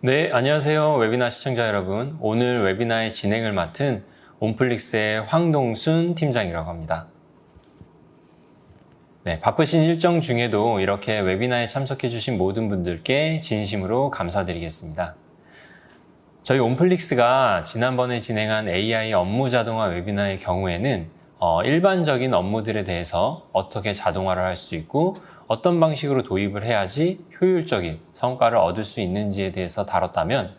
네, 안녕하세요. 웨비나 시청자 여러분. 오늘 웨비나의 진행을 맡은 온플릭스의 황동순 팀장이라고 합니다. 네, 바쁘신 일정 중에도 이렇게 웨비나에 참석해주신 모든 분들께 진심으로 감사드리겠습니다. 저희 온플릭스가 지난번에 진행한 AI 업무 자동화 웨비나의 경우에는 일반적인 업무들에 대해서 어떻게 자동화를 할 수 있고 어떤 방식으로 도입을 해야지 효율적인 성과를 얻을 수 있는지에 대해서 다뤘다면,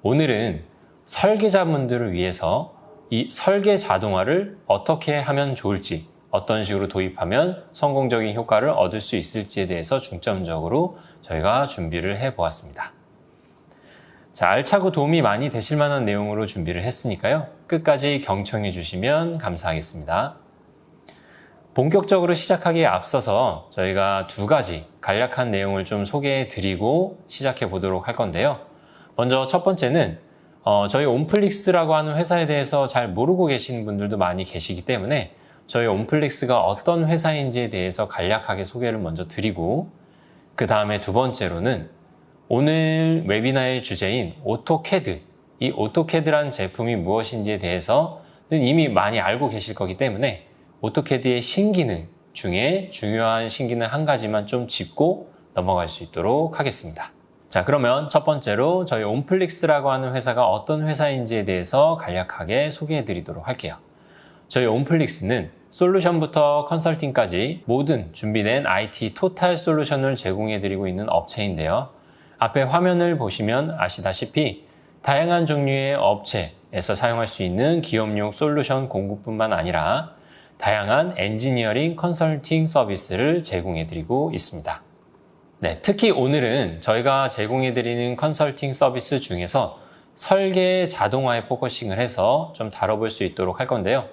오늘은 설계자분들을 위해서 이 설계 자동화를 어떻게 하면 좋을지, 어떤 식으로 도입하면 성공적인 효과를 얻을 수 있을지에 대해서 중점적으로 저희가 준비를 해보았습니다. 자, 알차고 도움이 많이 되실 만한 내용으로 준비를 했으니까요. 끝까지 경청해 주시면 감사하겠습니다. 본격적으로 시작하기에 앞서서 저희가 두 가지 간략한 내용을 좀 소개해 드리고 시작해 보도록 할 건데요. 먼저 첫 번째는 저희 온플릭스라고 하는 회사에 대해서 잘 모르고 계시는 분들도 많이 계시기 때문에 저희 온플릭스가 어떤 회사인지에 대해서 간략하게 소개를 먼저 드리고, 그 다음에 두 번째로는 오늘 웨비나의 주제인 오토캐드, 이 오토캐드란 제품이 무엇인지에 대해서는 이미 많이 알고 계실 거기 때문에 오토캐드의 신기능 중에 중요한 신기능 한 가지만 좀 짚고 넘어갈 수 있도록 하겠습니다. 자, 그러면 첫 번째로 저희 온플릭스라고 하는 회사가 어떤 회사인지에 대해서 간략하게 소개해 드리도록 할게요. 저희 온플릭스는 솔루션부터 컨설팅까지 모든 준비된 IT 토탈 솔루션을 제공해 드리고 있는 업체인데요. 앞에 화면을 보시면 아시다시피 다양한 종류의 업체에서 사용할 수 있는 기업용 솔루션 공급뿐만 아니라 다양한 엔지니어링 컨설팅 서비스를 제공해드리고 있습니다. 네, 특히 오늘은 저희가 제공해드리는 컨설팅 서비스 중에서 설계 자동화에 포커싱을 해서 좀 다뤄볼 수 있도록 할 건데요.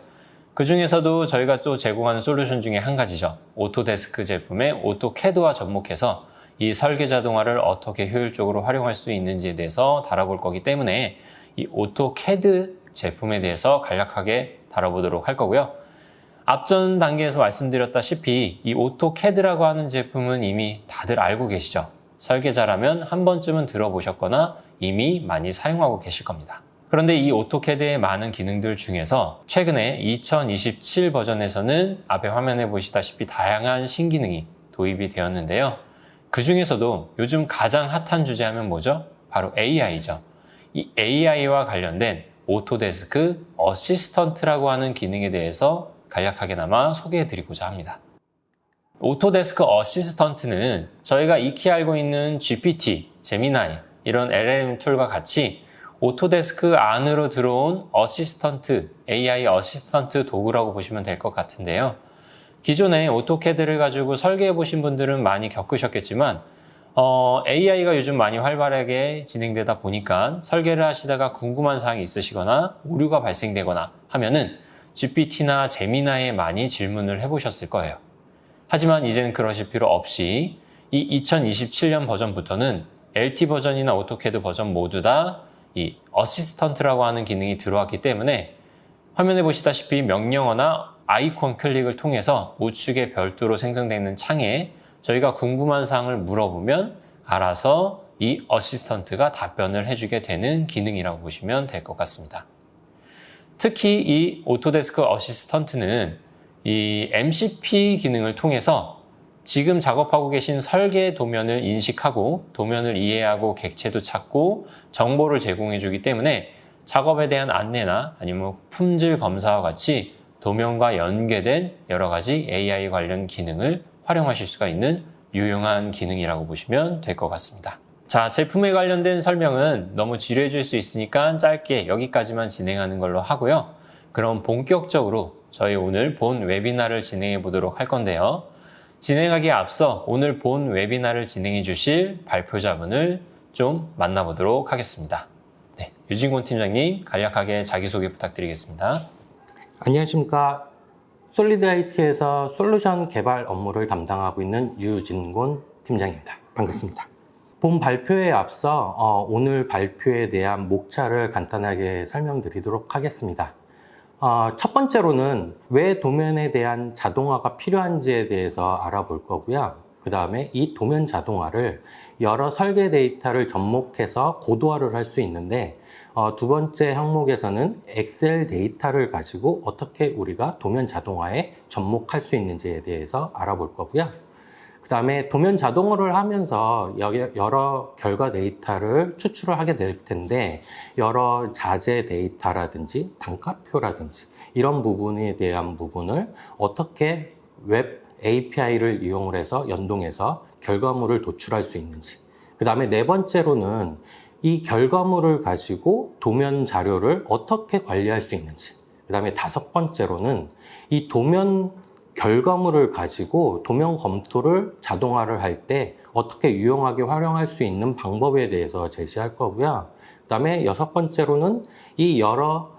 그 중에서도 저희가 또 제공하는 솔루션 중에 한 가지죠. 오토데스크 제품의 오토캐드와 접목해서 이 설계 자동화를 어떻게 효율적으로 활용할 수 있는지에 대해서 다뤄볼 거기 때문에 이 오토캐드 제품에 대해서 간략하게 다뤄보도록 할 거고요. 앞전 단계에서 말씀드렸다시피 이 오토캐드라고 하는 제품은 이미 다들 알고 계시죠. 설계자라면 한 번쯤은 들어보셨거나 이미 많이 사용하고 계실 겁니다. 그런데 이 오토캐드의 많은 기능들 중에서 최근에 2027 버전에서는 앞에 화면에 보시다시피 다양한 신기능이 도입이 되었는데요. 그 중에서도 요즘 가장 핫한 주제 하면 뭐죠? 바로 AI죠. 이 AI와 관련된 오토데스크 어시스턴트라고 하는 기능에 대해서 간략하게나마 소개해드리고자 합니다. 오토데스크 어시스턴트는 저희가 익히 알고 있는 GPT, 제미나이 이런 LLM 툴과 같이 오토데스크 안으로 들어온 어시스턴트, AI 어시스턴트 도구라고 보시면 될 것 같은데요. 기존에 오토캐드를 가지고 설계해 보신 분들은 많이 겪으셨겠지만 AI가 요즘 많이 활발하게 진행되다 보니까 설계를 하시다가 궁금한 사항이 있으시거나 오류가 발생되거나 하면은 GPT나 제미나이에 많이 질문을 해보셨을 거예요. 하지만 이제는 그러실 필요 없이 이 2027년 버전부터는 LT 버전이나 오토캐드 버전 모두 다 이 어시스턴트라고 하는 기능이 들어왔기 때문에 화면에 보시다시피 명령어나 아이콘 클릭을 통해서 우측에 별도로 생성되는 창에 저희가 궁금한 사항을 물어보면 알아서 이 어시스턴트가 답변을 해주게 되는 기능이라고 보시면 될 것 같습니다. 특히 이 오토데스크 어시스턴트는 이 MCP 기능을 통해서 지금 작업하고 계신 설계 도면을 인식하고 도면을 이해하고 객체도 찾고 정보를 제공해 주기 때문에 작업에 대한 안내나 아니면 품질 검사와 같이 도면과 연계된 여러 가지 AI 관련 기능을 활용하실 수가 있는 유용한 기능이라고 보시면 될 것 같습니다. 자, 제품에 관련된 설명은 너무 지루해질 수 있으니까 짧게 여기까지만 진행하는 걸로 하고요. 그럼 본격적으로 저희 오늘 본 웨비나를 진행해 보도록 할 건데요. 진행하기에 앞서 오늘 본 웨비나를 진행해 주실 발표자분을 좀 만나보도록 하겠습니다. 네, 유진곤 팀장님 간략하게 자기소개 부탁드리겠습니다. 안녕하십니까. 솔리드 IT에서 솔루션 개발 업무를 담당하고 있는 유진곤 팀장입니다. 반갑습니다. 본 발표에 앞서 오늘 발표에 대한 목차를 간단하게 설명드리도록 하겠습니다. 첫 번째로는 왜 도면에 대한 자동화가 필요한지에 대해서 알아볼 거고요. 그 다음에 이 도면 자동화를 여러 설계 데이터를 접목해서 고도화를 할 수 있는데 두 번째 항목에서는 엑셀 데이터를 가지고 어떻게 우리가 도면 자동화에 접목할 수 있는지에 대해서 알아볼 거고요. 그 다음에 도면 자동화를 하면서 여러 결과 데이터를 추출을 하게 될 텐데 여러 자재 데이터라든지 단가표라든지 이런 부분에 대한 부분을 어떻게 웹 API를 이용을 해서 연동해서 결과물을 도출할 수 있는지, 그 다음에 네 번째로는 이 결과물을 가지고 도면 자료를 어떻게 관리할 수 있는지, 그 다음에 다섯 번째로는 이 도면 결과물을 가지고 도면 검토를 자동화를 할 때 어떻게 유용하게 활용할 수 있는 방법에 대해서 제시할 거고요. 그 다음에 여섯 번째로는 이 여러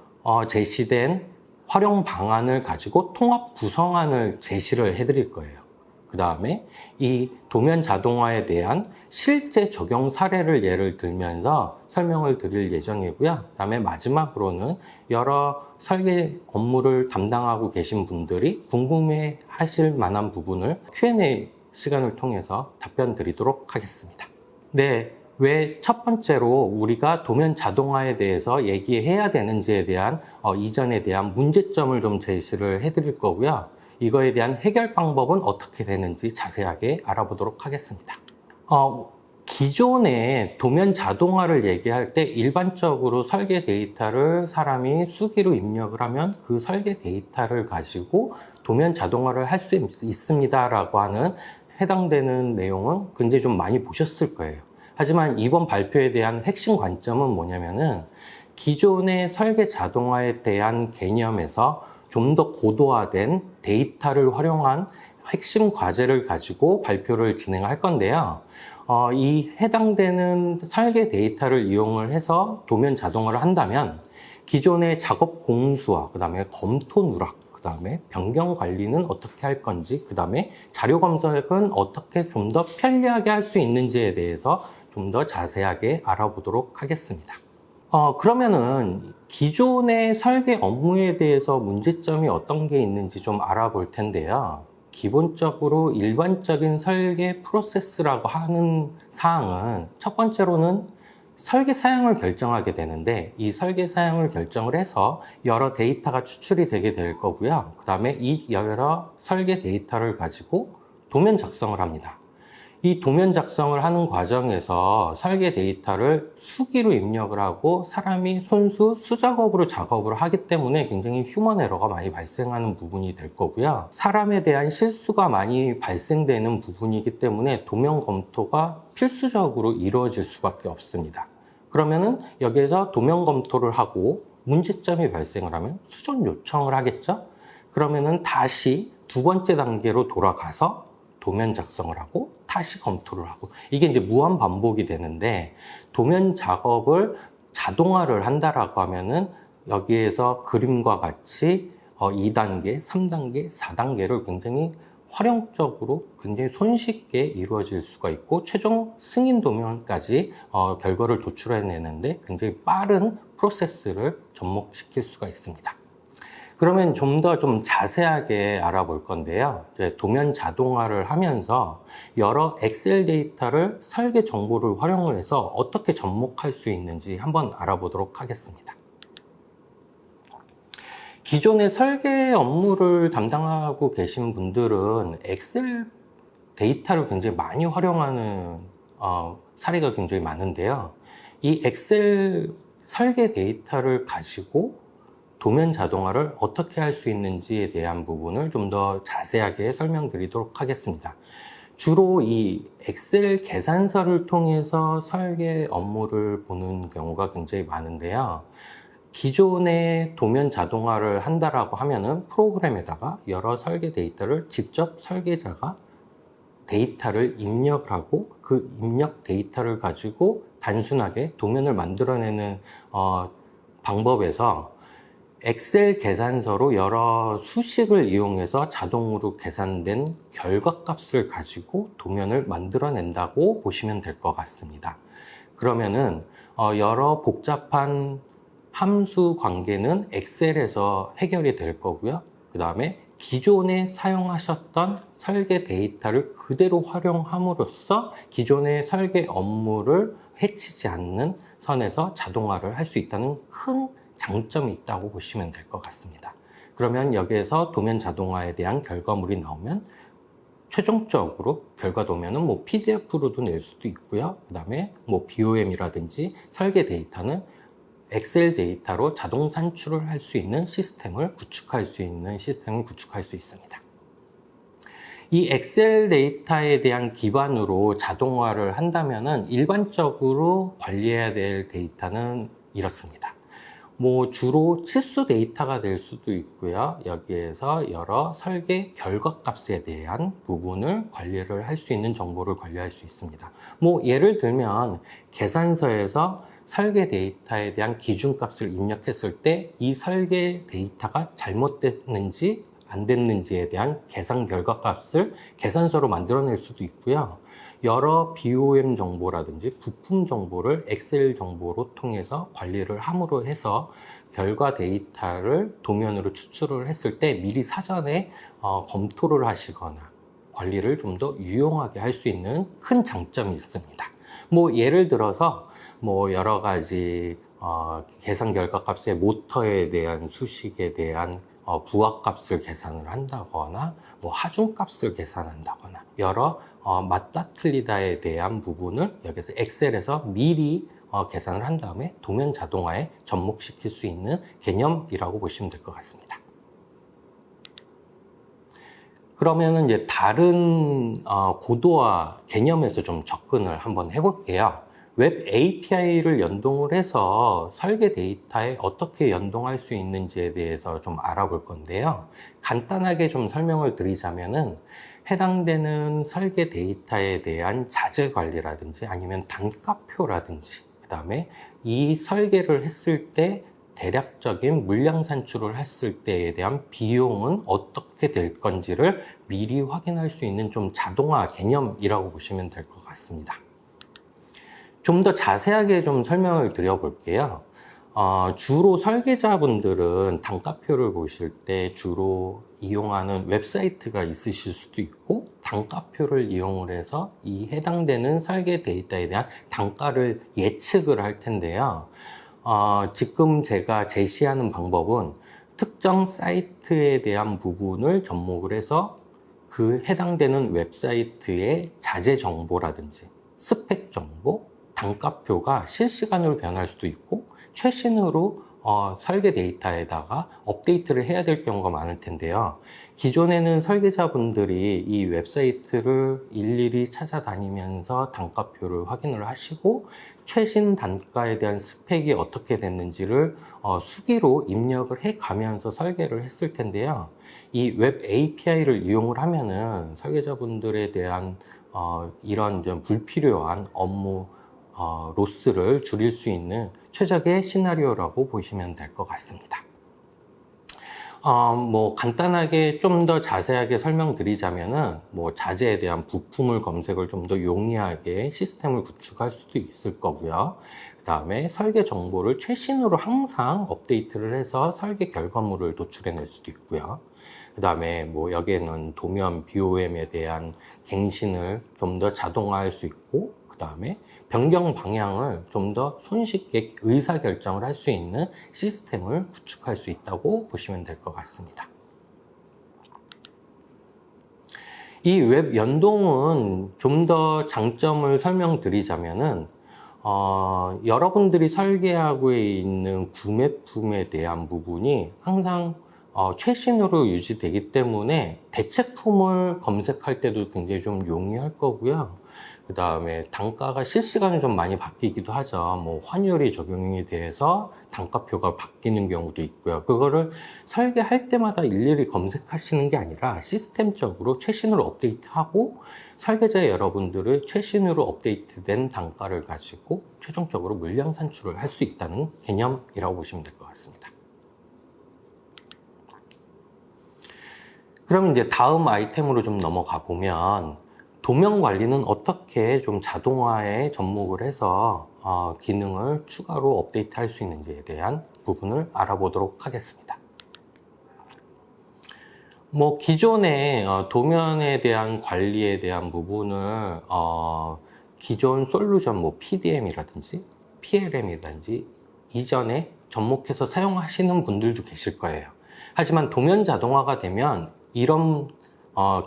제시된 활용 방안을 가지고 통합 구성안을 제시를 해드릴 거예요. 그 다음에 이 도면 자동화에 대한 실제 적용 사례를 예를 들면서 설명을 드릴 예정이고요. 그 다음에 마지막으로는 여러 설계 업무를 담당하고 계신 분들이 궁금해 하실 만한 부분을 Q&A 시간을 통해서 답변 드리도록 하겠습니다. 네. 왜 첫 번째로 우리가 도면 자동화에 대해서 얘기해야 되는지에 대한 이전에 대한 문제점을 좀 제시를 해드릴 거고요. 이거에 대한 해결 방법은 어떻게 되는지 자세하게 알아보도록 하겠습니다. 기존의 도면 자동화를 얘기할 때 일반적으로 설계 데이터를 사람이 수기로 입력을 하면 그 설계 데이터를 가지고 도면 자동화를 할 수 있습니다라고 하는 해당되는 내용은 굉장히 좀 많이 보셨을 거예요. 하지만 이번 발표에 대한 핵심 관점은 뭐냐면은 기존의 설계 자동화에 대한 개념에서 좀 더 고도화된 데이터를 활용한 핵심 과제를 가지고 발표를 진행할 건데요. 이 해당되는 설계 데이터를 이용을 해서 도면 자동화를 한다면 기존의 작업 공수와 그 다음에 검토 누락, 그 다음에 변경 관리는 어떻게 할 건지, 그 다음에 자료 검색은 어떻게 좀 더 편리하게 할 수 있는지에 대해서 좀 더 자세하게 알아보도록 하겠습니다. 그러면은 기존의 설계 업무에 대해서 문제점이 어떤 게 있는지 좀 알아볼 텐데요. 기본적으로 일반적인 설계 프로세스라고 하는 사항은 첫 번째로는 설계 사양을 결정하게 되는데 이 설계 사양을 결정을 해서 여러 데이터가 추출이 되게 될 거고요. 그 다음에 이 여러 설계 데이터를 가지고 도면 작성을 합니다. 이 도면 작성을 하는 과정에서 설계 데이터를 수기로 입력을 하고 사람이 손수 수작업으로 작업을 하기 때문에 굉장히 휴먼 에러가 많이 발생하는 부분이 될 거고요. 사람에 대한 실수가 많이 발생되는 부분이기 때문에 도면 검토가 필수적으로 이루어질 수밖에 없습니다. 그러면은 여기에서 도면 검토를 하고 문제점이 발생을 하면 수정 요청을 하겠죠? 그러면은 다시 두 번째 단계로 돌아가서 도면 작성을 하고 다시 검토를 하고 이게 이제 무한 반복이 되는데 도면 작업을 자동화를 한다라고 하면은 여기에서 그림과 같이 2단계, 3단계, 4단계를 굉장히 활용적으로 굉장히 손쉽게 이루어질 수가 있고 최종 승인 도면까지 결과를 도출해내는데 굉장히 빠른 프로세스를 접목시킬 수가 있습니다. 그러면 좀 더 좀 자세하게 알아볼 건데요. 도면 자동화를 하면서 여러 엑셀 데이터를 설계 정보를 활용을 해서 어떻게 접목할 수 있는지 한번 알아보도록 하겠습니다. 기존의 설계 업무를 담당하고 계신 분들은 엑셀 데이터를 굉장히 많이 활용하는 사례가 굉장히 많은데요. 이 엑셀 설계 데이터를 가지고 도면 자동화를 어떻게 할 수 있는지에 대한 부분을 좀 더 자세하게 설명드리도록 하겠습니다. 주로 이 엑셀 계산서를 통해서 설계 업무를 보는 경우가 굉장히 많은데요. 기존의 도면 자동화를 한다라고 하면은 프로그램에다가 여러 설계 데이터를 직접 설계자가 데이터를 입력을 하고 그 입력 데이터를 가지고 단순하게 도면을 만들어내는 방법에서 엑셀 계산서로 여러 수식을 이용해서 자동으로 계산된 결과값을 가지고 도면을 만들어낸다고 보시면 될 것 같습니다. 그러면은 여러 복잡한 함수 관계는 엑셀에서 해결이 될 거고요. 그 다음에 기존에 사용하셨던 설계 데이터를 그대로 활용함으로써 기존의 설계 업무를 해치지 않는 선에서 자동화를 할 수 있다는 큰 장점이 있다고 보시면 될 것 같습니다. 그러면 여기에서 도면 자동화에 대한 결과물이 나오면 최종적으로 결과 도면은 뭐 PDF로도 낼 수도 있고요. 그 다음에 뭐 BOM이라든지 설계 데이터는 엑셀 데이터로 자동 산출을 할 수 있는 시스템을 구축할 수 있습니다. 이 엑셀 데이터에 대한 기반으로 자동화를 한다면은 일반적으로 관리해야 될 데이터는 이렇습니다. 뭐 주로 치수 데이터가 될 수도 있고요. 여기에서 여러 설계 결과값에 대한 부분을 관리를 할 수 있는 정보를 관리할 수 있습니다. 뭐 예를 들면 계산서에서 설계 데이터에 대한 기준값을 입력했을 때 이 설계 데이터가 잘못됐는지 안 됐는지에 대한 계산 결과값을 계산서로 만들어낼 수도 있고요. 여러 BOM 정보라든지 부품 정보를 엑셀 정보로 통해서 관리를 함으로 해서 결과 데이터를 도면으로 추출을 했을 때 미리 사전에 검토를 하시거나 관리를 좀 더 유용하게 할 수 있는 큰 장점이 있습니다. 뭐 예를 들어서 뭐 여러 가지 계산 결과값의 모터에 대한 수식에 대한 부하값을 계산을 한다거나 뭐 하중값을 계산한다거나 여러 맞다 틀리다에 대한 부분을 여기서 엑셀에서 미리 계산을 한 다음에 도면 자동화에 접목시킬 수 있는 개념이라고 보시면 될 것 같습니다. 그러면은 이제 다른 고도화 개념에서 좀 접근을 한번 해볼게요. 웹 API를 연동을 해서 설계 데이터에 어떻게 연동할 수 있는지에 대해서 좀 알아볼 건데요. 간단하게 좀 설명을 드리자면은 해당되는 설계 데이터에 대한 자재 관리라든지 아니면 단가표라든지 그 다음에 이 설계를 했을 때 대략적인 물량 산출을 했을 때에 대한 비용은 어떻게 될 건지를 미리 확인할 수 있는 좀 자동화 개념이라고 보시면 될 것 같습니다. 좀 더 자세하게 좀 설명을 드려볼게요. 주로 설계자분들은 단가표를 보실 때 주로 이용하는 웹사이트가 있으실 수도 있고 단가표를 이용을 해서 이 해당되는 설계 데이터에 대한 단가를 예측을 할 텐데요. 지금 제가 제시하는 방법은 특정 사이트에 대한 부분을 접목을 해서 그 해당되는 웹사이트의 자재 정보라든지 스펙 정보, 단가표가 실시간으로 변할 수도 있고 최신으로 설계 데이터에다가 업데이트를 해야 될 경우가 많을 텐데요. 기존에는 설계자분들이 이 웹사이트를 일일이 찾아다니면서 단가표를 확인을 하시고 최신 단가에 대한 스펙이 어떻게 됐는지를 수기로 입력을 해 가면서 설계를 했을 텐데요. 이 웹 API를 이용을 하면은 설계자분들에 대한 이런 좀 불필요한 업무 로스를 줄일 수 있는 최적의 시나리오라고 보시면 될 것 같습니다. 뭐 간단하게 좀 더 자세하게 설명드리자면은 뭐 자재에 대한 부품을 검색을 좀 더 용이하게 시스템을 구축할 수도 있을 거고요. 그 다음에 설계 정보를 최신으로 항상 업데이트를 해서 설계 결과물을 도출해낼 수도 있고요. 그 다음에 뭐 여기에는 도면 BOM에 대한 갱신을 좀 더 자동화할 수 있고 그 다음에 변경 방향을 좀 더 손쉽게 의사결정을 할 수 있는 시스템을 구축할 수 있다고 보시면 될 것 같습니다. 이 웹 연동은 좀 더 장점을 설명드리자면은 여러분들이 설계하고 있는 구매품에 대한 부분이 항상 최신으로 유지되기 때문에 대체품을 검색할 때도 굉장히 좀 용이할 거고요. 그 다음에 단가가 실시간으로 좀 많이 바뀌기도 하죠. 뭐 환율이 적용이 돼서 단가표가 바뀌는 경우도 있고요. 그거를 설계할 때마다 일일이 검색하시는 게 아니라 시스템적으로 최신으로 업데이트하고 설계자 여러분들의 최신으로 업데이트된 단가를 가지고 최종적으로 물량 산출을 할 수 있다는 개념이라고 보시면 될 것 같습니다. 그럼 이제 다음 아이템으로 좀 넘어가 보면 도면 관리는 어떻게 좀 자동화에 접목을 해서 기능을 추가로 업데이트 할 수 있는지에 대한 부분을 알아보도록 하겠습니다. 뭐 기존의 도면에 대한 관리에 대한 부분을 기존 솔루션 뭐 PDM이라든지 PLM이라든지 이전에 접목해서 사용하시는 분들도 계실 거예요. 하지만 도면 자동화가 되면 이런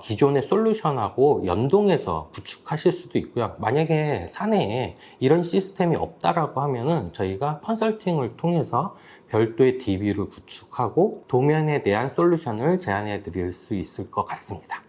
기존의 솔루션하고 연동해서 구축하실 수도 있고요. 만약에 사내에 이런 시스템이 없다라고 하면은 저희가 컨설팅을 통해서 별도의 DB를 구축하고 도면에 대한 솔루션을 제안해 드릴 수 있을 것 같습니다.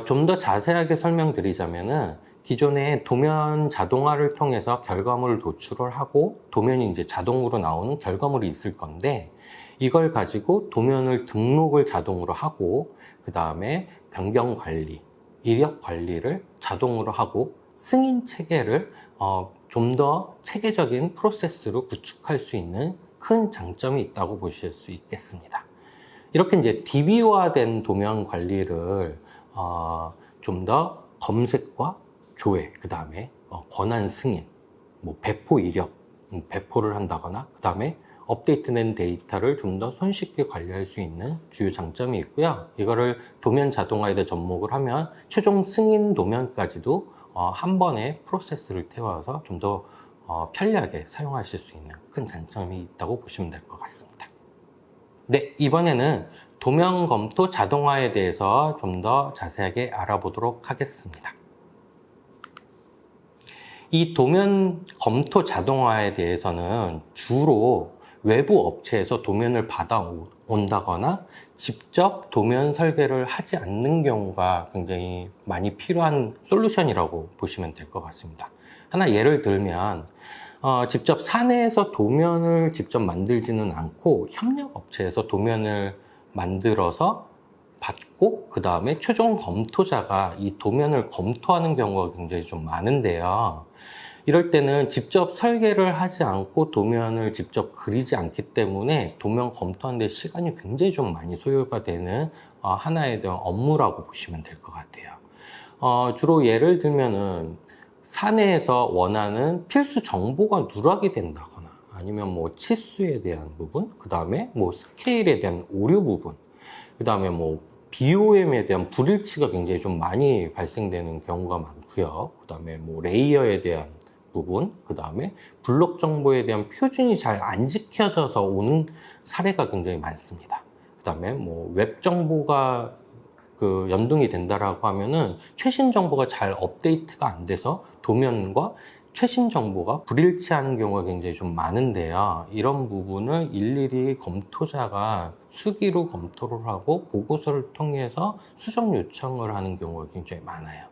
좀 더 자세하게 설명드리자면은 기존의 도면 자동화를 통해서 결과물을 도출을 하고 도면이 이제 자동으로 나오는 결과물이 있을 건데 이걸 가지고 도면을 등록을 자동으로 하고 그 다음에 변경 관리, 이력 관리를 자동으로 하고 승인 체계를 좀 더 체계적인 프로세스로 구축할 수 있는 큰 장점이 있다고 보실 수 있겠습니다. 이렇게 이제 DB화된 도면 관리를 좀 더 검색과 조회, 그 다음에 권한 승인, 뭐 배포 이력, 배포를 한다거나 그 다음에 업데이트된 데이터를 좀 더 손쉽게 관리할 수 있는 주요 장점이 있고요. 이거를 도면 자동화에다 접목을 하면 최종 승인 도면까지도 한 번에 프로세스를 태워서 좀 더 편리하게 사용하실 수 있는 큰 장점이 있다고 보시면 될 것 같습니다. 네, 이번에는 도면 검토 자동화에 대해서 좀 더 자세하게 알아보도록 하겠습니다. 이 도면 검토 자동화에 대해서는 주로 외부 업체에서 도면을 받아온다거나 직접 도면 설계를 하지 않는 경우가 굉장히 많이 필요한 솔루션이라고 보시면 될 것 같습니다. 하나 예를 들면 직접 사내에서 도면을 직접 만들지는 않고 협력 업체에서 도면을 만들어서 받고 그 다음에 최종 검토자가 이 도면을 검토하는 경우가 굉장히 좀 많은데요. 이럴 때는 직접 설계를 하지 않고 도면을 직접 그리지 않기 때문에 도면 검토하는 데 시간이 굉장히 좀 많이 소요가 되는 하나에 대한 업무라고 보시면 될 것 같아요. 주로 예를 들면은 사내에서 원하는 필수 정보가 누락이 된다거나 아니면 뭐 치수에 대한 부분, 그 다음에 뭐 스케일에 대한 오류 부분, 그 다음에 뭐 BOM에 대한 불일치가 굉장히 좀 많이 발생되는 경우가 많고요. 그 다음에 뭐 레이어에 대한 부분, 그 다음에 블록 정보에 대한 표준이 잘 안 지켜져서 오는 사례가 굉장히 많습니다. 그 다음에 뭐 웹 정보가 연동이 된다라고 하면은 최신 정보가 잘 업데이트가 안 돼서 도면과 최신 정보가 불일치하는 경우가 굉장히 좀 많은데요. 이런 부분을 일일이 검토자가 수기로 검토를 하고 보고서를 통해서 수정 요청을 하는 경우가 굉장히 많아요.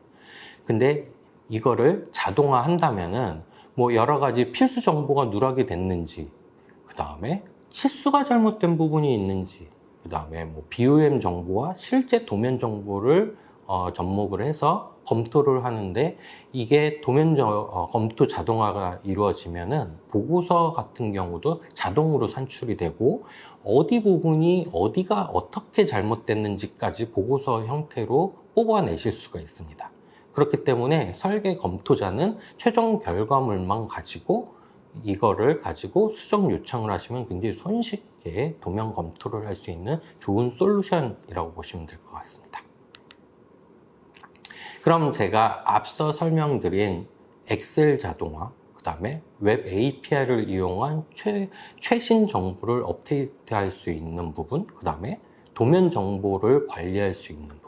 근데 이거를 자동화 한다면은 뭐 여러 가지 필수 정보가 누락이 됐는지, 그 다음에 치수가 잘못된 부분이 있는지, 그 다음에 뭐 BOM 정보와 실제 도면 정보를 접목을 해서 검토를 하는데 이게 도면 검토 자동화가 이루어지면은 보고서 같은 경우도 자동으로 산출이 되고 어디 부분이 어디가 어떻게 잘못됐는지까지 보고서 형태로 뽑아내실 수가 있습니다. 그렇기 때문에 설계 검토자는 최종 결과물만 가지고 이거를 가지고 수정 요청을 하시면 굉장히 손쉽게 도면 검토를 할 수 있는 좋은 솔루션이라고 보시면 될 것 같습니다. 그럼 제가 앞서 설명드린 엑셀 자동화, 그 다음에 웹 API를 이용한 최신 정보를 업데이트할 수 있는 부분, 그 다음에 도면 정보를 관리할 수 있는 부분,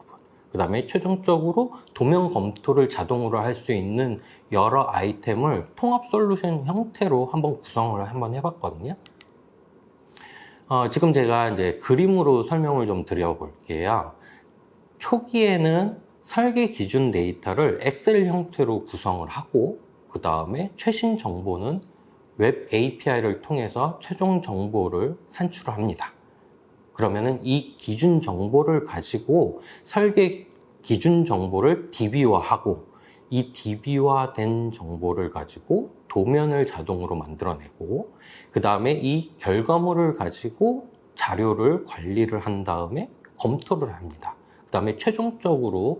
그 다음에 최종적으로 도면 검토를 자동으로 할 수 있는 여러 아이템을 통합 솔루션 형태로 한번 구성을 한번 해봤거든요. 지금 제가 이제 그림으로 설명을 좀 드려볼게요. 초기에는 설계 기준 데이터를 엑셀 형태로 구성을 하고 그 다음에 최신 정보는 웹 API를 통해서 최종 정보를 산출을 합니다. 그러면은 이 기준 정보를 가지고 설계 기준 정보를 DB화하고 이 DB화된 정보를 가지고 도면을 자동으로 만들어내고 그 다음에 이 결과물을 가지고 자료를 관리를 한 다음에 검토를 합니다. 그다음에 최종적으로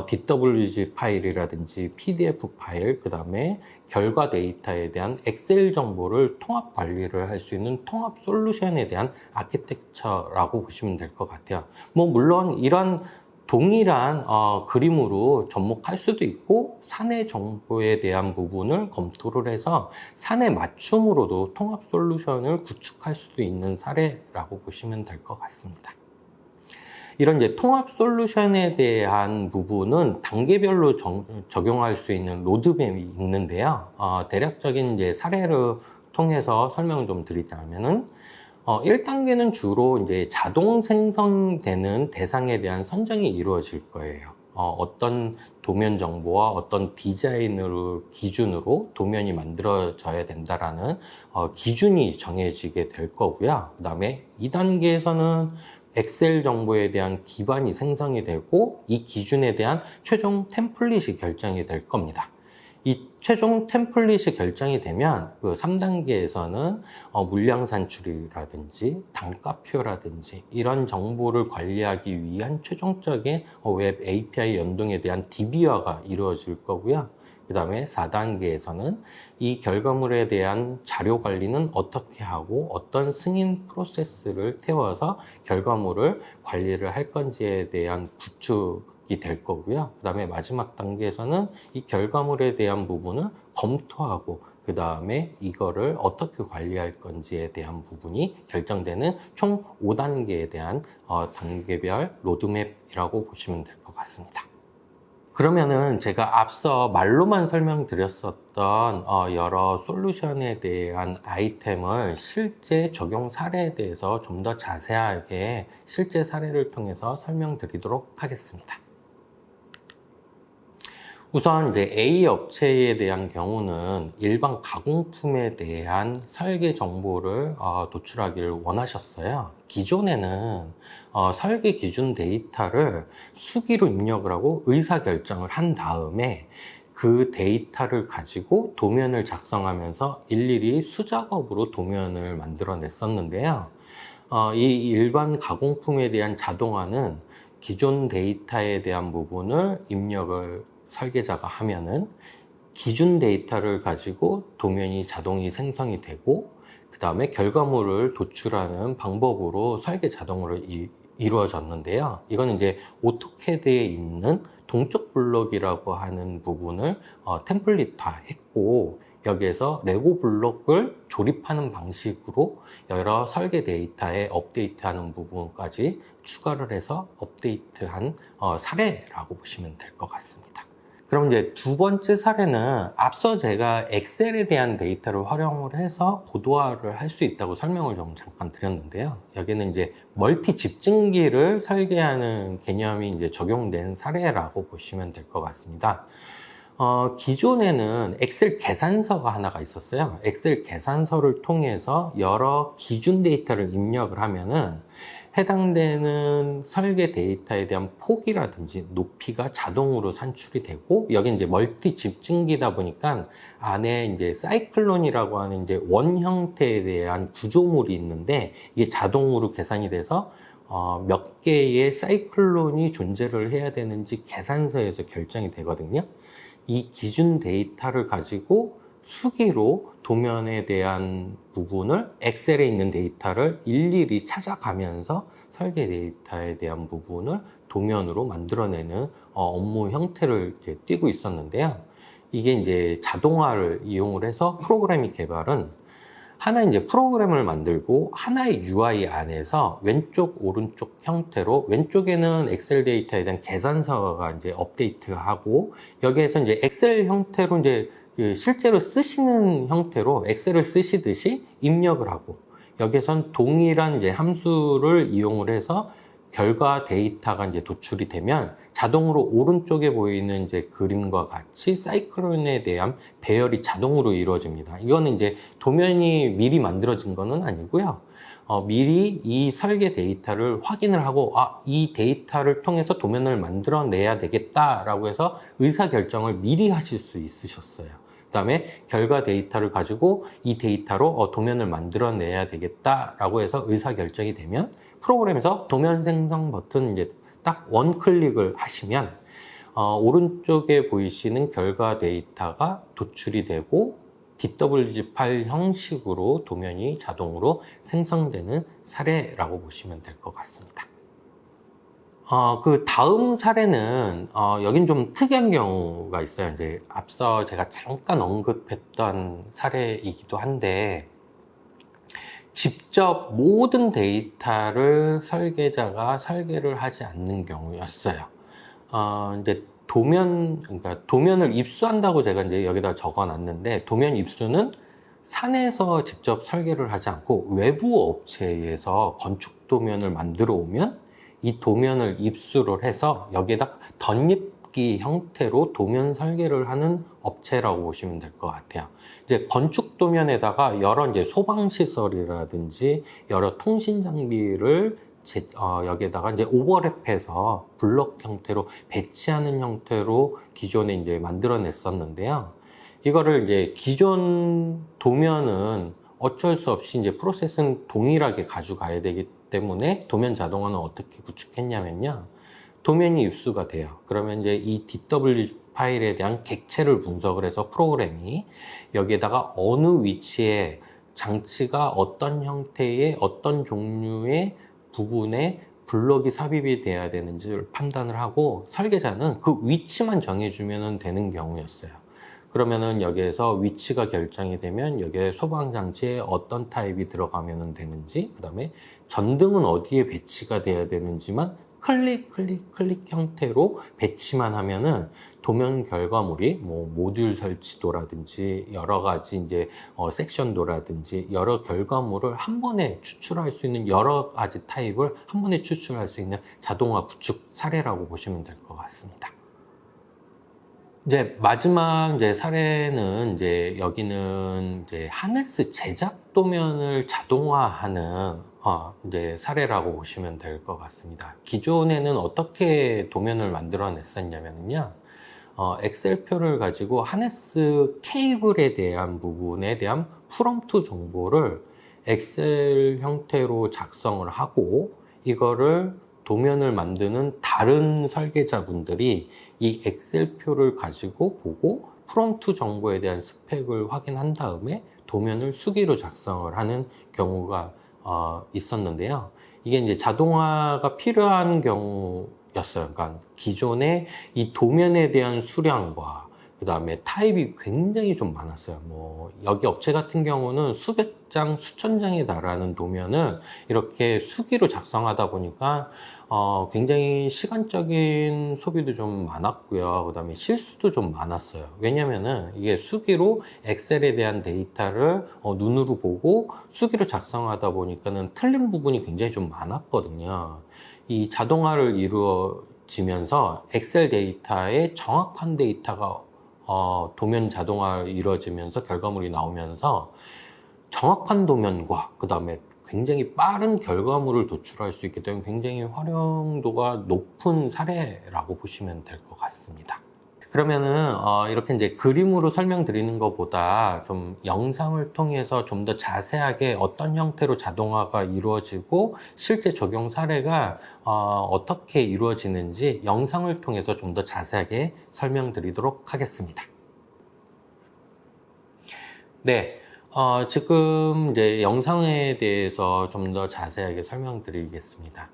DWG 파일이라든지 PDF 파일, 그다음에 결과 데이터에 대한 엑셀 정보를 통합 관리를 할 수 있는 통합 솔루션에 대한 아키텍처라고 보시면 될 것 같아요. 뭐 물론 이런 동일한 그림으로 접목할 수도 있고 사내 정보에 대한 부분을 검토를 해서 사내 맞춤으로도 통합 솔루션을 구축할 수도 있는 사례라고 보시면 될 것 같습니다. 이런 이제 통합 솔루션에 대한 부분은 단계별로 적용할 수 있는 로드맵이 있는데요. 대략적인 이제 사례를 통해서 설명을 좀 드리자면은 1단계는 주로 이제 자동 생성되는 대상에 대한 선정이 이루어질 거예요. 어떤 도면 정보와 어떤 디자인을 기준으로 도면이 만들어져야 된다라는 기준이 정해지게 될 거고요. 그 다음에 2단계에서는 엑셀 정보에 대한 기반이 생성이 되고 이 기준에 대한 최종 템플릿이 결정이 될 겁니다. 이 최종 템플릿이 결정이 되면 그 3단계에서는 물량 산출이라든지 단가표라든지 이런 정보를 관리하기 위한 최종적인 웹 API 연동에 대한 DB화가 이루어질 거고요. 그 다음에 4단계에서는 이 결과물에 대한 자료 관리는 어떻게 하고 어떤 승인 프로세스를 태워서 결과물을 관리를 할 건지에 대한 구축이 될 거고요. 그 다음에 마지막 단계에서는 이 결과물에 대한 부분을 검토하고 그 다음에 이거를 어떻게 관리할 건지에 대한 부분이 결정되는 총 5단계에 대한 단계별 로드맵이라고 보시면 될 것 같습니다. 그러면은 제가 앞서 말로만 설명드렸었던 여러 솔루션에 대한 아이템을 실제 적용 사례에 대해서 좀 더 자세하게 실제 사례를 통해서 설명드리도록 하겠습니다. 우선 이제 A 업체에 대한 경우는 일반 가공품에 대한 설계 정보를 도출하기를 원하셨어요. 기존에는 설계 기준 데이터를 수기로 입력을 하고 의사결정을 한 다음에 그 데이터를 가지고 도면을 작성하면서 일일이 수작업으로 도면을 만들어냈었는데요. 이 일반 가공품에 대한 자동화는 기존 데이터에 대한 부분을 입력을 설계자가 하면은 기준 데이터를 가지고 도면이 자동이 생성이 되고 그 다음에 결과물을 도출하는 방법으로 설계 자동으로 이루어졌는데요. 이거는 이제 오토캐드에 있는 동적 블록이라고 하는 부분을 템플릿화 했고 여기에서 레고 블록을 조립하는 방식으로 여러 설계 데이터에 업데이트하는 부분까지 추가를 해서 업데이트한 사례라고 보시면 될 것 같습니다. 그럼 이제 두 번째 사례는 앞서 제가 엑셀에 대한 데이터를 활용을 해서 고도화를 할 수 있다고 설명을 좀 잠깐 드렸는데요. 여기는 이제 멀티 집중기를 설계하는 개념이 이제 적용된 사례라고 보시면 될 것 같습니다. 기존에는 엑셀 계산서가 하나가 있었어요. 엑셀 계산서를 통해서 여러 기준 데이터를 입력을 하면은 해당되는 설계 데이터에 대한 폭이라든지 높이가 자동으로 산출이 되고 여기 이제 멀티 집중기다 보니까 안에 이제 사이클론이라고 하는 이제 원 형태에 대한 구조물이 있는데 이게 자동으로 계산이 돼서 몇 개의 사이클론이 존재를 해야 되는지 계산서에서 결정이 되거든요. 이 기준 데이터를 가지고 수기로 도면에 대한 부분을 엑셀에 있는 데이터를 일일이 찾아가면서 설계 데이터에 대한 부분을 도면으로 만들어내는 업무 형태를 이제 띄고 있었는데요. 이게 이제 자동화를 이용을 해서 프로그래밍 개발은 하나의 이제 프로그램을 만들고 하나의 UI 안에서 왼쪽, 오른쪽 형태로 왼쪽에는 엑셀 데이터에 대한 계산서가 이제 업데이트하고 여기에서 이제 엑셀 형태로 이제 실제로 쓰시는 형태로 엑셀을 쓰시듯이 입력을 하고 여기에선 동일한 이제 함수를 이용을 해서 결과 데이터가 이제 도출이 되면 자동으로 오른쪽에 보이는 이제 그림과 같이 사이클론에 대한 배열이 자동으로 이루어집니다. 이거는 이제 도면이 미리 만들어진 거는 아니고요. 미리 이 설계 데이터를 확인을 하고 이 데이터를 통해서 도면을 만들어내야 되겠다라고 해서 의사결정을 미리 하실 수 있으셨어요. 그 다음에 결과 데이터를 가지고 이 데이터로 도면을 만들어내야 되겠다라고 해서 의사결정이 되면 프로그램에서 도면 생성 버튼 이제 딱 원클릭을 하시면 오른쪽에 보이시는 결과 데이터가 도출이 되고 DWG 파일 형식으로 도면이 자동으로 생성되는 사례라고 보시면 될 것 같습니다. 그 다음 사례는 여긴 좀 특이한 경우가 있어요. 이제 앞서 제가 잠깐 언급했던 사례이기도 한데 직접 모든 데이터를 설계자가 설계를 하지 않는 경우였어요. 이제 그러니까 도면을 입수한다고 제가 이제 여기다 적어 놨는데, 도면 입수는 산에서 직접 설계를 하지 않고 외부 업체에서 건축 도면을 만들어 오면 이 도면을 입수를 해서 여기에다 덧입기 형태로 도면 설계를 하는 업체라고 보시면 될 것 같아요. 이제 건축 도면에다가 여러 이제 소방 시설이라든지 여러 통신 장비를 여기에다가 이제 오버랩해서 블럭 형태로 배치하는 형태로 기존에 이제 만들어냈었는데요. 이거를 이제 기존 도면은 어쩔 수 없이 이제 프로세스는 동일하게 가져가야 되기 때문에 도면 자동화는 어떻게 구축했냐면요. 도면이 입수가 돼요. 그러면 이제 이 DWG 파일에 대한 객체를 분석을 해서 프로그램이 여기에다가 어느 위치에 장치가 어떤 형태의 어떤 종류의 부분에 블럭이 삽입이 돼야 되는지를 판단을 하고 설계자는 그 위치만 정해주면 되는 경우였어요. 그러면은 여기에서 위치가 결정이 되면 여기에 소방장치에 어떤 타입이 들어가면 되는지, 그 다음에 전등은 어디에 배치가 돼야 되는지만 클릭 형태로 배치만 하면은 도면 결과물이 뭐 모듈 설치도라든지 여러 가지 이제 섹션도라든지 여러 결과물을 한 번에 추출할 수 있는 여러 가지 타입을 한 번에 추출할 수 있는 자동화 구축 사례라고 보시면 될 것 같습니다. 이제 마지막 이제 사례는 이제 여기는 이제 하네스 제작 도면을 자동화하는 이제 사례라고 보시면 될 것 같습니다. 기존에는 어떻게 도면을 만들어냈었냐면요. 엑셀표를 가지고 하네스 케이블에 대한 부분에 대한 프롬프트 정보를 엑셀 형태로 작성을 하고 이거를 도면을 만드는 다른 설계자분들이 이 엑셀표를 가지고 보고 프롬프트 정보에 대한 스펙을 확인한 다음에 도면을 수기로 작성을 하는 경우가 있었는데요. 이게 이제 자동화가 필요한 경우였어요. 그러니까 기존에 이 도면에 대한 수량과 그 다음에 타입이 굉장히 좀 많았어요. 뭐 여기 업체 같은 경우는 수백 장, 수천 장에 달하는 도면을 이렇게 수기로 작성하다 보니까 굉장히 시간적인 소비도 좀 많았고요. 그 다음에 실수도 좀 많았어요. 왜냐면은 이게 수기로 엑셀에 대한 데이터를 눈으로 보고 수기로 작성하다 보니까는 틀린 부분이 굉장히 좀 많았거든요. 이 자동화를 이루어지면서 엑셀 데이터에 정확한 데이터가 도면 자동화가 이루어지면서 결과물이 나오면서 정확한 도면과 그 다음에 굉장히 빠른 결과물을 도출할 수 있기 때문에 굉장히 활용도가 높은 사례라고 보시면 될 것 같습니다. 그러면은 이렇게 이제 그림으로 설명드리는 것보다 좀 영상을 통해서 좀 더 자세하게 어떤 형태로 자동화가 이루어지고 실제 적용 사례가 어떻게 이루어지는지 영상을 통해서 좀 더 자세하게 설명드리도록 하겠습니다. 네. 지금 이제 영상에 대해서 좀 더 자세하게 설명드리겠습니다.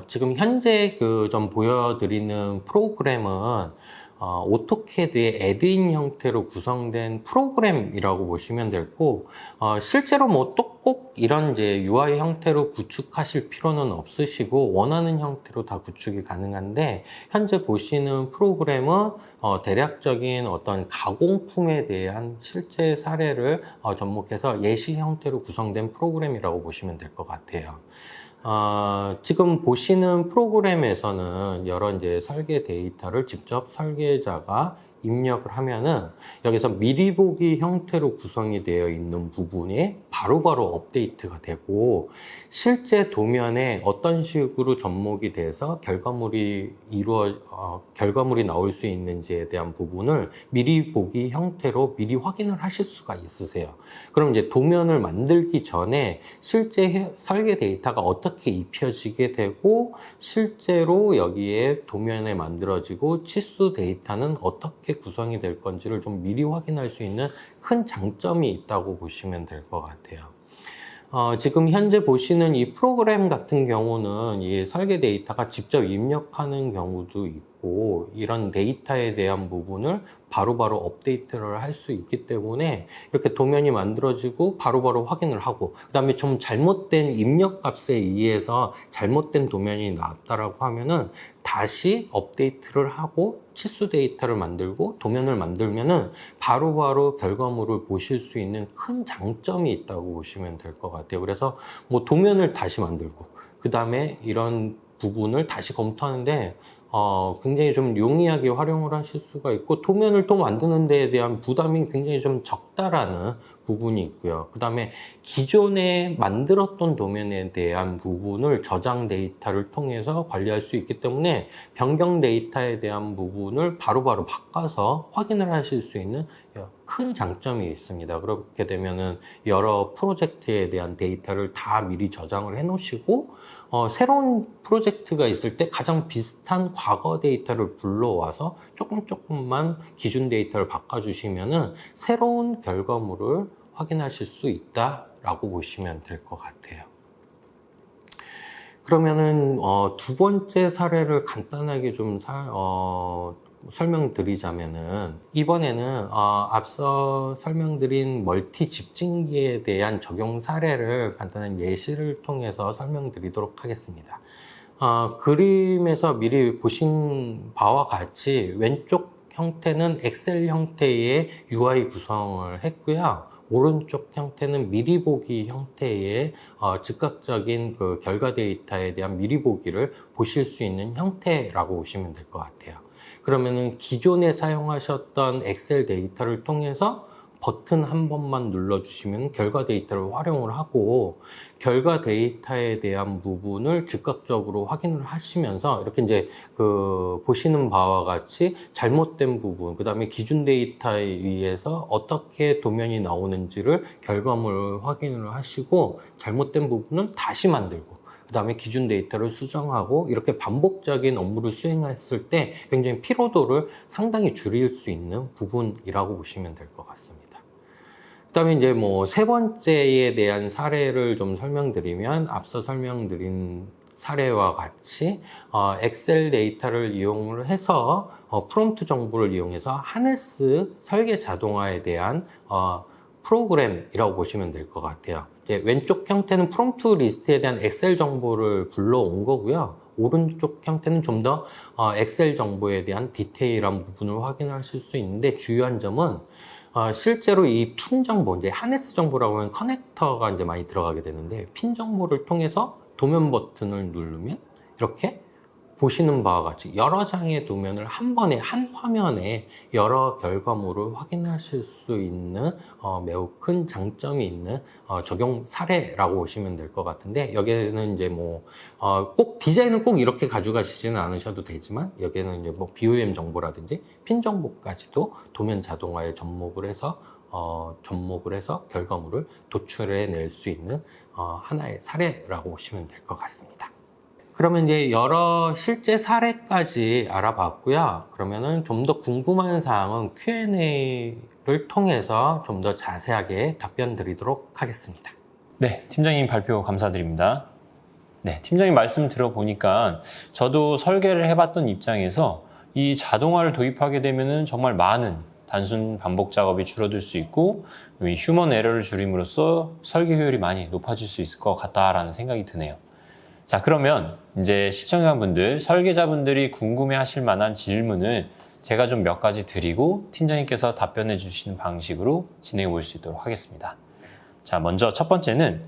지금 현재 좀 보여드리는 프로그램은 오토캐드의 애드인 형태로 구성된 프로그램이라고 보시면 되고, 실제로 뭐 또 꼭 이런 이제 UI 형태로 구축하실 필요는 없으시고 원하는 형태로 다 구축이 가능한데, 현재 보시는 프로그램은 대략적인 어떤 가공품에 대한 실제 사례를 접목해서 예시 형태로 구성된 프로그램이라고 보시면 될 것 같아요. 지금 보시는 프로그램에서는 여러 이제 설계 데이터를 직접 설계자가 입력을 하면은 여기서 미리 보기 형태로 구성이 되어 있는 부분이 바로바로 업데이트가 되고, 실제 도면에 어떤 식으로 접목이 돼서 결과물이 나올 수 있는지에 대한 부분을 미리 보기 형태로 미리 확인을 하실 수가 있으세요. 그럼 이제 도면을 만들기 전에 실제 설계 데이터가 어떻게 입혀지게 되고, 실제로 여기에 도면에 만들어지고 치수 데이터는 어떻게 구성이 될 건지를 좀 미리 확인할 수 있는 큰 장점이 있다고 보시면 될 것 같아요. 지금 현재 보시는 이 프로그램 같은 경우는 이 설계 데이터가 직접 입력하는 경우도 있고, 이런 데이터에 대한 부분을 바로바로 업데이트를 할 수 있기 때문에 이렇게 도면이 만들어지고 바로바로 확인을 하고, 그 다음에 좀 잘못된 입력 값에 의해서 잘못된 도면이 나왔다라고 하면은 다시 업데이트를 하고 치수 데이터를 만들고 도면을 만들면은 바로바로 결과물을 보실 수 있는 큰 장점이 있다고 보시면 될 것 같아요. 그래서 뭐 도면을 다시 만들고 그 다음에 이런 부분을 다시 검토하는데 굉장히 좀 용이하게 활용을 하실 수가 있고, 도면을 또 만드는 데에 대한 부담이 굉장히 좀 적다라는 부분이 있고요. 그 다음에 기존에 만들었던 도면에 대한 부분을 저장 데이터를 통해서 관리할 수 있기 때문에 변경 데이터에 대한 부분을 바로바로 바꿔서 확인을 하실 수 있는 큰 장점이 있습니다. 그렇게 되면은 여러 프로젝트에 대한 데이터를 다 미리 저장을 해 놓으시고, 새로운 프로젝트가 있을 때 가장 비슷한 과거 데이터를 불러와서 조금만 기준 데이터를 바꿔주시면은 새로운 결과물을 확인하실 수 있다라고 보시면 될 것 같아요. 그러면은 두 번째 사례를 간단하게 좀 설명드리자면은, 이번에는 앞서 설명드린 멀티 집진기에 대한 적용 사례를 간단한 예시를 통해서 설명드리도록 하겠습니다. 그림에서 미리 보신 바와 같이 왼쪽 형태는 엑셀 형태의 UI 구성을 했고요. 오른쪽 형태는 미리 보기 형태의 즉각적인 그 결과 데이터에 대한 미리 보기를 보실 수 있는 형태라고 보시면 될 것 같아요. 그러면은 기존에 사용하셨던 엑셀 데이터를 통해서 버튼 한 번만 눌러주시면 결과 데이터를 활용을 하고, 결과 데이터에 대한 부분을 즉각적으로 확인을 하시면서 이렇게 이제 보시는 바와 같이 잘못된 부분, 그 다음에 기준 데이터에 의해서 어떻게 도면이 나오는지를 결과물 확인을 하시고, 잘못된 부분은 다시 만들고, 그 다음에 기준 데이터를 수정하고, 이렇게 반복적인 업무를 수행했을 때 굉장히 피로도를 상당히 줄일 수 있는 부분이라고 보시면 될 것 같습니다. 그 다음에 이제 뭐 세 번째에 대한 사례를 좀 설명드리면, 앞서 설명드린 사례와 같이 엑셀 데이터를 이용을 해서 프롬프트 정보를 이용해서 하네스 설계 자동화에 대한 프로그램이라고 보시면 될 것 같아요. 왼쪽 형태는 프롬프트 리스트에 대한 엑셀 정보를 불러온 거고요. 오른쪽 형태는 좀 더 엑셀 정보에 대한 디테일한 부분을 확인하실 수 있는데, 주요한 점은 실제로 이 핀 정보, 이제 하네스 정보라고 하면 커넥터가 이제 많이 들어가게 되는데, 핀 정보를 통해서 도면 버튼을 누르면 이렇게 보시는 바와 같이 여러 장의 도면을 한 번에, 한 화면에 여러 결과물을 확인하실 수 있는 매우 큰 장점이 있는 적용 사례라고 보시면 될 것 같은데, 여기에는 이제 꼭 디자인은 꼭 이렇게 가져가시지는 않으셔도 되지만, 여기에는 이제 BOM 정보라든지 핀 정보까지도 도면 자동화에 접목을 해서 결과물을 도출해낼 수 있는 하나의 사례라고 보시면 될 것 같습니다. 그러면 이제 여러 실제 사례까지 알아봤고요. 그러면은 좀 더 궁금한 사항은 Q&A를 통해서 좀 더 자세하게 답변 드리도록 하겠습니다. 네, 팀장님 발표 감사드립니다. 네, 팀장님 말씀 들어보니까 저도 설계를 해봤던 입장에서 이 자동화를 도입하게 되면은 정말 많은 단순 반복 작업이 줄어들 수 있고, 이 휴먼 에러를 줄임으로써 설계 효율이 많이 높아질 수 있을 것 같다라는 생각이 드네요. 자, 그러면 이제 시청자분들, 설계자분들이 궁금해 하실 만한 질문을 제가 좀 몇 가지 드리고 팀장님께서 답변해 주시는 방식으로 진행해 볼 수 있도록 하겠습니다. 자, 먼저 첫 번째는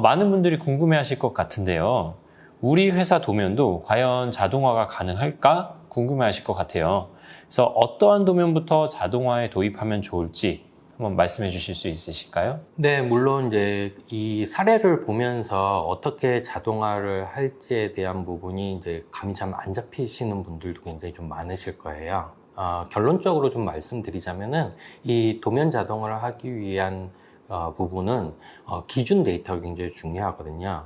많은 분들이 궁금해 하실 것 같은데요. 우리 회사 도면도 과연 자동화가 가능할까 궁금해하실 것 같아요. 그래서 어떠한 도면부터 자동화에 도입하면 좋을지 한번 말씀해 주실 수 있으실까요? 네, 물론 이제 이 사례를 보면서 어떻게 자동화를 할지에 대한 부분이 이제 감이 잘 안 잡히시는 분들도 굉장히 좀 많으실 거예요. 결론적으로 좀 말씀드리자면은 이 도면 자동화를 하기 위한 부분은 기준 데이터가 굉장히 중요하거든요.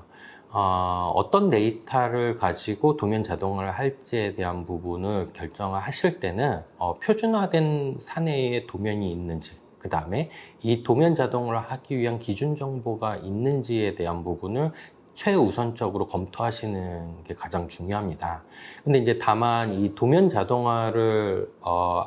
어떤 데이터를 가지고 도면 자동화를 할지에 대한 부분을 결정하실 때는 표준화된 사내의 도면이 있는지, 그 다음에 이 도면 자동화를 하기 위한 기준 정보가 있는지에 대한 부분을 최우선적으로 검토하시는 게 가장 중요합니다. 근데 이제 다만 이 도면 자동화를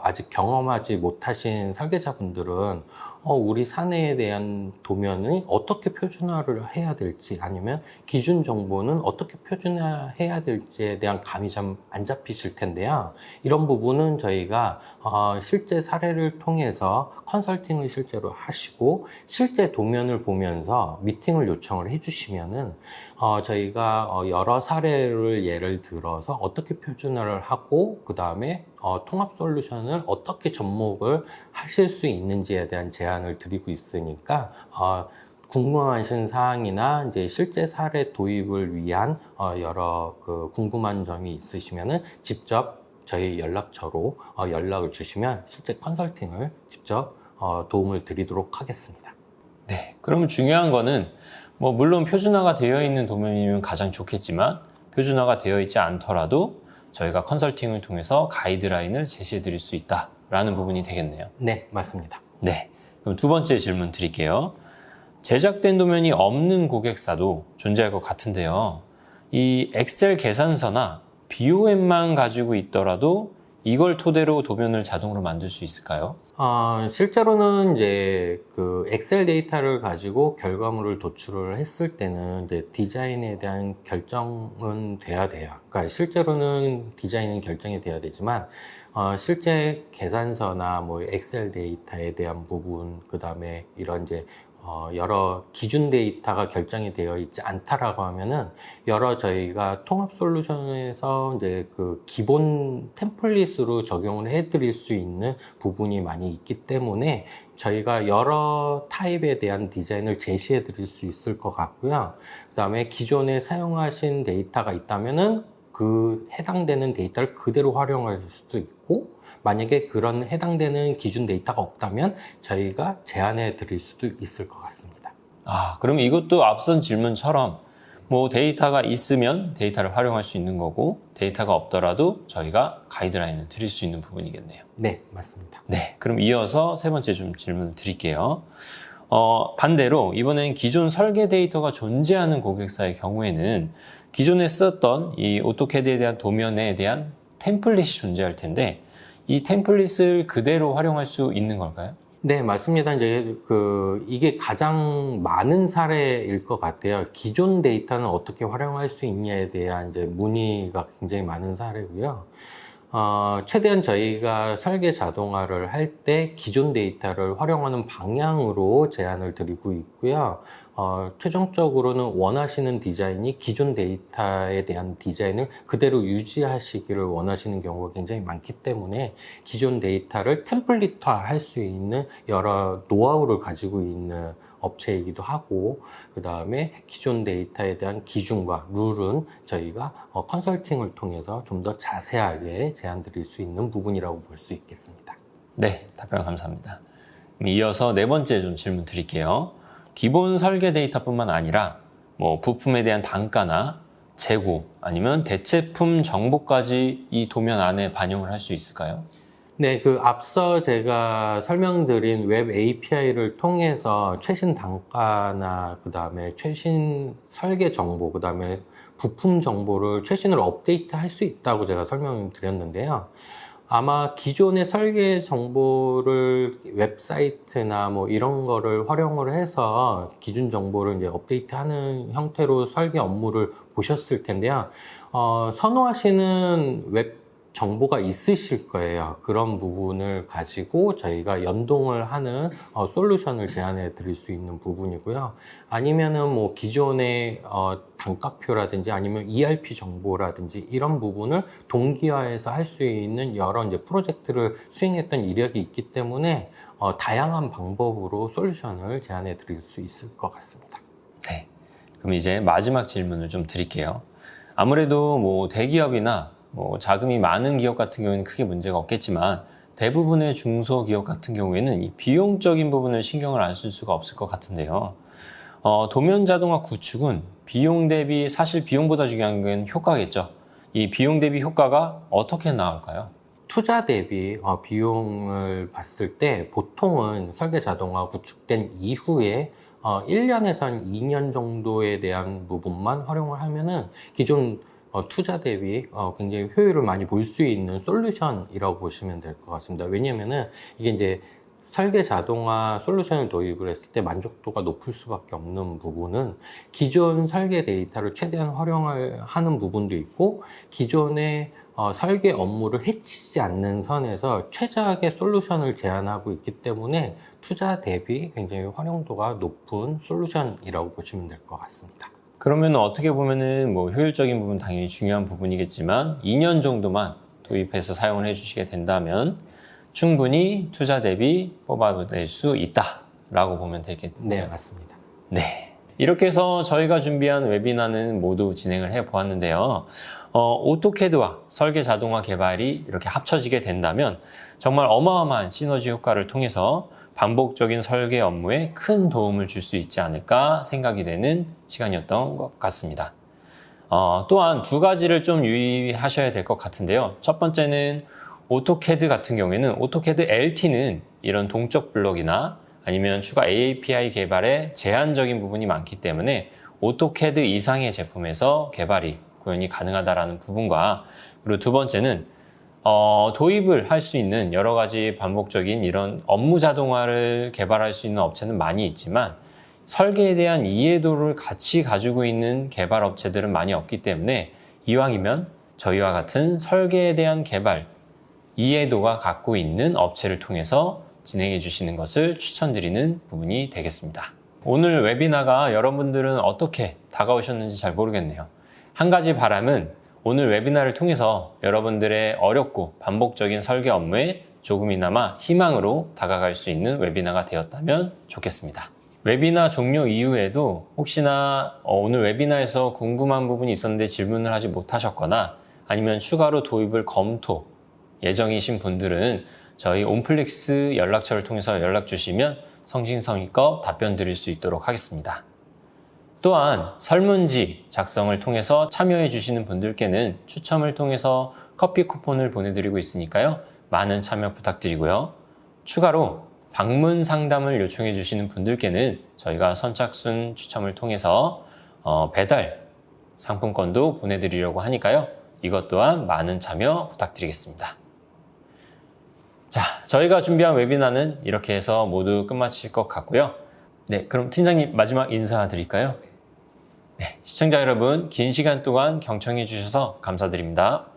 아직 경험하지 못하신 설계자분들은 우리 사내에 대한 도면이 어떻게 표준화를 해야 될지, 아니면 기준 정보는 어떻게 표준화해야 될지에 대한 감이 좀 안 잡히실 텐데요. 이런 부분은 저희가 실제 사례를 통해서 컨설팅을 실제로 하시고 실제 도면을 보면서 미팅을 요청을 해주시면은 저희가 여러 사례를 예를 들어서 어떻게 표준화를 하고 그 다음에 통합 솔루션을 어떻게 접목을 하실 수 있는지에 대한 제안을 드리고 있으니까 궁금하신 사항이나 이제 실제 사례 도입을 위한 여러 궁금한 점이 있으시면은 직접 저희 연락처로 연락을 주시면 실제 컨설팅을 직접 도움을 드리도록 하겠습니다. 네, 그러면 중요한 거는 물론 표준화가 되어 있는 도면이면 가장 좋겠지만 표준화가 되어 있지 않더라도 저희가 컨설팅을 통해서 가이드라인을 제시해 드릴 수 있다라는 부분이 되겠네요. 네, 맞습니다. 네, 그럼 두 번째 질문 드릴게요. 제작된 도면이 없는 고객사도 존재할 것 같은데요. 이 엑셀 계산서나 BOM만 가지고 있더라도 이걸 토대로 도면을 자동으로 만들 수 있을까요? 실제로는 이제 그 엑셀 데이터를 가지고 결과물을 도출을 했을 때는 이제 디자인에 대한 결정은 돼야 돼요. 그러니까 실제로는 디자인은 결정이 돼야 되지만 실제 계산서나 뭐 엑셀 데이터에 대한 부분, 그 다음에 이런 이제 여러 기준 데이터가 결정이 되어 있지 않다라고 하면은 여러 저희가 통합 솔루션에서 이제 그 기본 템플릿으로 적용을 해드릴 수 있는 부분이 많이 있기 때문에 저희가 여러 타입에 대한 디자인을 제시해 드릴 수 있을 것 같고요. 그 다음에 기존에 사용하신 데이터가 있다면은 그 해당되는 데이터를 그대로 활용할 수도 있고, 만약에 그런 해당되는 기준 데이터가 없다면 저희가 제안해 드릴 수도 있을 것 같습니다. 그럼 이것도 앞선 질문처럼 데이터가 있으면 데이터를 활용할 수 있는 거고 데이터가 없더라도 저희가 가이드라인을 드릴 수 있는 부분이겠네요. 네, 맞습니다. 네, 그럼 이어서 세 번째 좀 질문을 드릴게요. 반대로 이번엔 기존 설계 데이터가 존재하는 고객사의 경우에는 기존에 썼던 이 오토캐드에 대한 도면에 대한 템플릿이 존재할 텐데 이 템플릿을 그대로 활용할 수 있는 걸까요? 네, 맞습니다. 이제 이게 가장 많은 사례일 것 같아요. 기존 데이터는 어떻게 활용할 수 있냐에 대한 이제 문의가 굉장히 많은 사례고요. 최대한 저희가 설계 자동화를 할 때 기존 데이터를 활용하는 방향으로 제안을 드리고 있고요. 최종적으로는 원하시는 디자인이 기존 데이터에 대한 디자인을 그대로 유지하시기를 원하시는 경우가 굉장히 많기 때문에 기존 데이터를 템플릿화 할 수 있는 여러 노하우를 가지고 있는 업체이기도 하고, 그 다음에 기존 데이터에 대한 기준과 룰은 저희가 컨설팅을 통해서 좀 더 자세하게 제안 드릴 수 있는 부분이라고 볼 수 있겠습니다. 네, 답변 감사합니다. 이어서 네 번째 좀 질문 드릴게요. 기본 설계 데이터뿐만 아니라 부품에 대한 단가나 재고 아니면 대체품 정보까지 이 도면 안에 반영을 할 수 있을까요? 네, 앞서 제가 설명드린 웹 API를 통해서 최신 단가나 그 다음에 최신 설계 정보, 그 다음에 부품 정보를 최신으로 업데이트 할 수 있다고 제가 설명을 드렸는데요. 아마 기존의 설계 정보를 웹사이트나 이런 거를 활용을 해서 기준 정보를 이제 업데이트하는 형태로 설계 업무를 보셨을 텐데요. 선호하시는 웹 정보가 있으실 거예요. 그런 부분을 가지고 저희가 연동을 하는 솔루션을 제안해 드릴 수 있는 부분이고요. 아니면은 뭐 기존의 단가표라든지 아니면 ERP 정보라든지 이런 부분을 동기화해서 할 수 있는 여러 이제 프로젝트를 수행했던 이력이 있기 때문에 다양한 방법으로 솔루션을 제안해 드릴 수 있을 것 같습니다. 네. 그럼 이제 마지막 질문을 좀 드릴게요. 아무래도 뭐 대기업이나 뭐 자금이 많은 기업 같은 경우에는 크게 문제가 없겠지만 대부분의 중소기업 같은 경우에는 이 비용적인 부분을 신경을 안 쓸 수가 없을 것 같은데요. 도면 자동화 구축은 비용 대비 사실 비용보다 중요한 건 효과겠죠. 이 비용 대비 효과가 어떻게 나올까요? 투자 대비 비용을 봤을 때 보통은 설계 자동화 구축된 이후에 1년에서 한 2년 정도에 대한 부분만 활용을 하면은 기존 투자 대비 굉장히 효율을 많이 볼 수 있는 솔루션이라고 보시면 될 것 같습니다. 왜냐면은 이게 이제 설계 자동화 솔루션을 도입을 했을 때 만족도가 높을 수밖에 없는 부분은 기존 설계 데이터를 최대한 활용을 하는 부분도 있고 기존의 설계 업무를 해치지 않는 선에서 최적의 솔루션을 제안하고 있기 때문에 투자 대비 굉장히 활용도가 높은 솔루션이라고 보시면 될 것 같습니다. 그러면 어떻게 보면은 뭐 효율적인 부분 당연히 중요한 부분이겠지만 2년 정도만 도입해서 사용을 해주시게 된다면 충분히 투자 대비 뽑아낼 수 있다라고 보면 되겠네요. 네, 맞습니다. 네. 이렇게 해서 저희가 준비한 웨비나는 모두 진행을 해 보았는데요. 오토캐드와 설계 자동화 개발이 이렇게 합쳐지게 된다면 정말 어마어마한 시너지 효과를 통해서 반복적인 설계 업무에 큰 도움을 줄 수 있지 않을까 생각이 되는 시간이었던 것 같습니다. 또한 두 가지를 좀 유의하셔야 될 것 같은데요. 첫 번째는 오토캐드 같은 경우에는 오토캐드 LT는 이런 동적 블록이나 아니면 추가 API 개발에 제한적인 부분이 많기 때문에 오토캐드 이상의 제품에서 개발이 구현이 가능하다라는 부분과 그리고 두 번째는 도입을 할 수 있는 여러 가지 반복적인 이런 업무 자동화를 개발할 수 있는 업체는 많이 있지만 설계에 대한 이해도를 같이 가지고 있는 개발 업체들은 많이 없기 때문에 이왕이면 저희와 같은 설계에 대한 개발, 이해도가 갖고 있는 업체를 통해서 진행해 주시는 것을 추천드리는 부분이 되겠습니다. 오늘 웨비나가 여러분들은 어떻게 다가오셨는지 잘 모르겠네요. 한 가지 바람은 오늘 웨비나를 통해서 여러분들의 어렵고 반복적인 설계 업무에 조금이나마 희망으로 다가갈 수 있는 웨비나가 되었다면 좋겠습니다. 웨비나 종료 이후에도 혹시나 오늘 웨비나에서 궁금한 부분이 있었는데 질문을 하지 못하셨거나 아니면 추가로 도입을 검토 예정이신 분들은 저희 온플릭스 연락처를 통해서 연락 주시면 성심성의껏 답변 드릴 수 있도록 하겠습니다. 또한 설문지 작성을 통해서 참여해 주시는 분들께는 추첨을 통해서 커피 쿠폰을 보내드리고 있으니까요. 많은 참여 부탁드리고요. 추가로 방문 상담을 요청해 주시는 분들께는 저희가 선착순 추첨을 통해서 배달 상품권도 보내드리려고 하니까요. 이것 또한 많은 참여 부탁드리겠습니다. 자, 저희가 준비한 웨비나는 이렇게 해서 모두 끝마칠 것 같고요. 네, 그럼 팀장님 마지막 인사 드릴까요? 네, 시청자 여러분 긴 시간 동안 경청해 주셔서 감사드립니다.